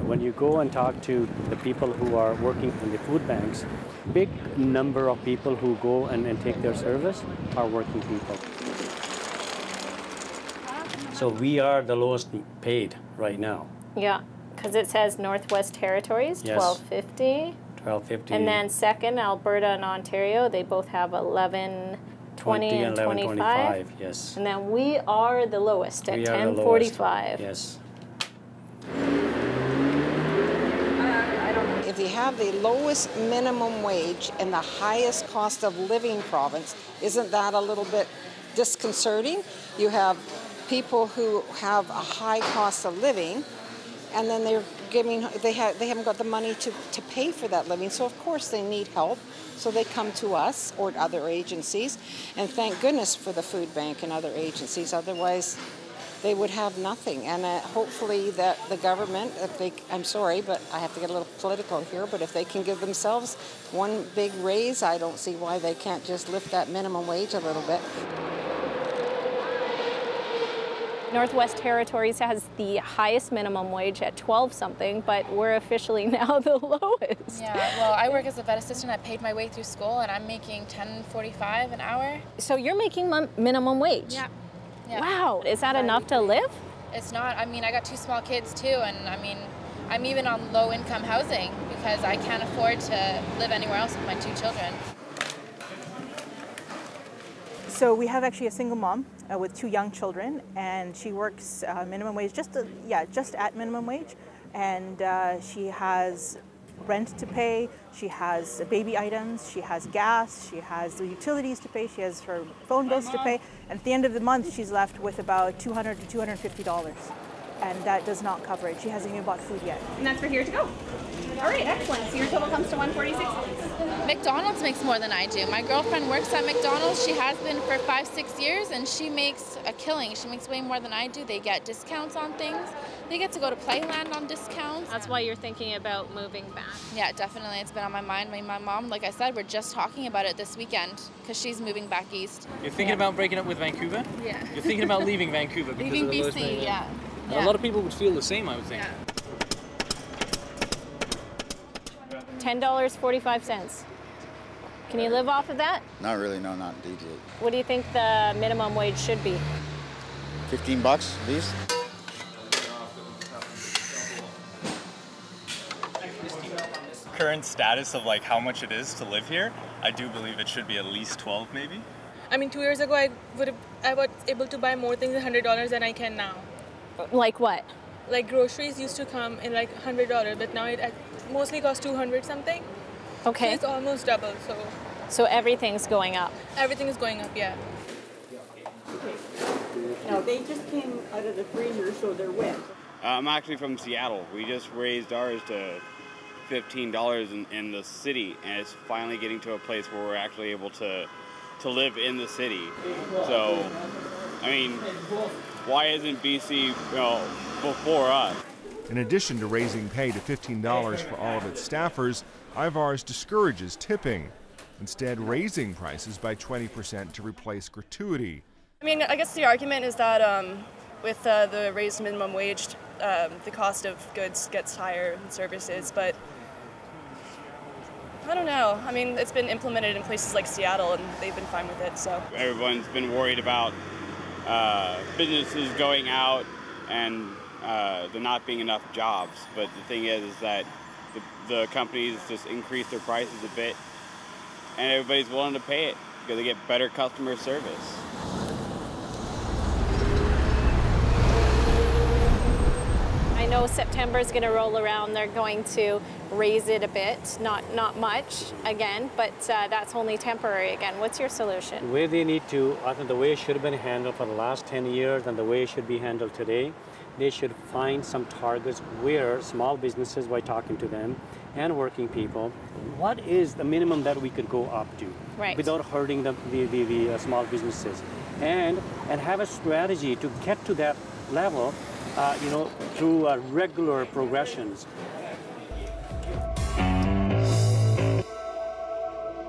When you go and talk to the people who are working in the food banks, big number of people who go and take their service are working people. So we are the lowest paid right now. Yeah, because it says Northwest Territories, Yes. $12.50. $12.50. And then second, Alberta and Ontario, they both have $11.20 and $11.25. Yes. And then we are the lowest at $10.45. Yes. If you have the lowest minimum wage and the highest cost of living province, isn't that a little bit disconcerting? You have people who have a high cost of living, and then they haven't got the money to pay for that living. So of course they need help. So they come to us or other agencies, and thank goodness for the food bank and other agencies. Otherwise, they would have nothing. And hopefully that the government, I'm sorry, but I have to get a little political here, but if they can give themselves one big raise, I don't see why they can't just lift that minimum wage a little bit. Northwest Territories has the highest minimum wage at 12 something, but we're officially now the lowest. Yeah, well, I work as a vet assistant. I paid my way through school, and I'm making $10.45 an hour. So you're making minimum wage? Yeah. Yeah. Wow, is that enough to live? It's not. I mean, I got 2 small kids too, and I mean, I'm even on low-income housing because I can't afford to live anywhere else with my 2 children. So we have actually a single mom with 2 young children, and she works minimum wage, just at minimum wage, and she has rent to pay, she has baby items, she has gas, she has the utilities to pay, she has her phone bills to pay, and at the end of the month she's left with about $200 to $250, and that does not cover it. She hasn't even bought food yet. And that's for here to go. All right, excellent. So your total comes to $146. McDonald's makes more than I do. My girlfriend works at McDonald's. She has been for 5-6 years, and she makes a killing. She makes way more than I do. They get discounts on things. They get to go to Playland on discounts. That's why you're thinking about moving back. Yeah, definitely. It's been on my mind. I mean, my mom, like I said, we're just talking about it this weekend because she's moving back east. You're thinking about breaking up with Vancouver? Yeah. You're thinking about leaving Vancouver because leaving of the lowest BC, pay? yeah. A lot of people would feel the same, I would think. Yeah. $10.45. Can you live off of that? Not really, no, not indeed. What do you think the minimum wage should be? $15 at least. Current status of like how much it is to live here, I do believe it should be at least 12 maybe. I mean, 2 years ago I was able to buy more things than $100 than I can now. Like what? Like groceries used to come in like $100, but now it mostly costs 200 something. Okay. So it's almost double. So everything's going up. Everything is going up, yeah. Now they just came out of the freezer, so they're wet. I'm actually from Seattle. We just raised ours to $15 in the city, and it's finally getting to a place where we're actually able to live in the city. So, I mean, why isn't BC, before us? In addition to raising pay to $15 for all of its staffers, Ivars discourages tipping, instead raising prices by 20% to replace gratuity. I mean, I guess the argument is that with the raised minimum wage, the cost of goods gets higher and services, but I don't know. I mean, it's been implemented in places like Seattle, and they've been fine with it, so. Everyone's been worried about businesses going out and there not being enough jobs, but the thing is that the companies just increase their prices a bit, and everybody's willing to pay it because they get better customer service. I know September is going to roll around. They're going to raise it a bit, not much again, but that's only temporary again. What's your solution? The way they need to, I think the way it should have been handled for the last 10 years and the way it should be handled today, they should find some targets where small businesses, by talking to them, and working people, what is the minimum that we could go up to without hurting the small businesses, and have a strategy to get to that level, through regular progressions.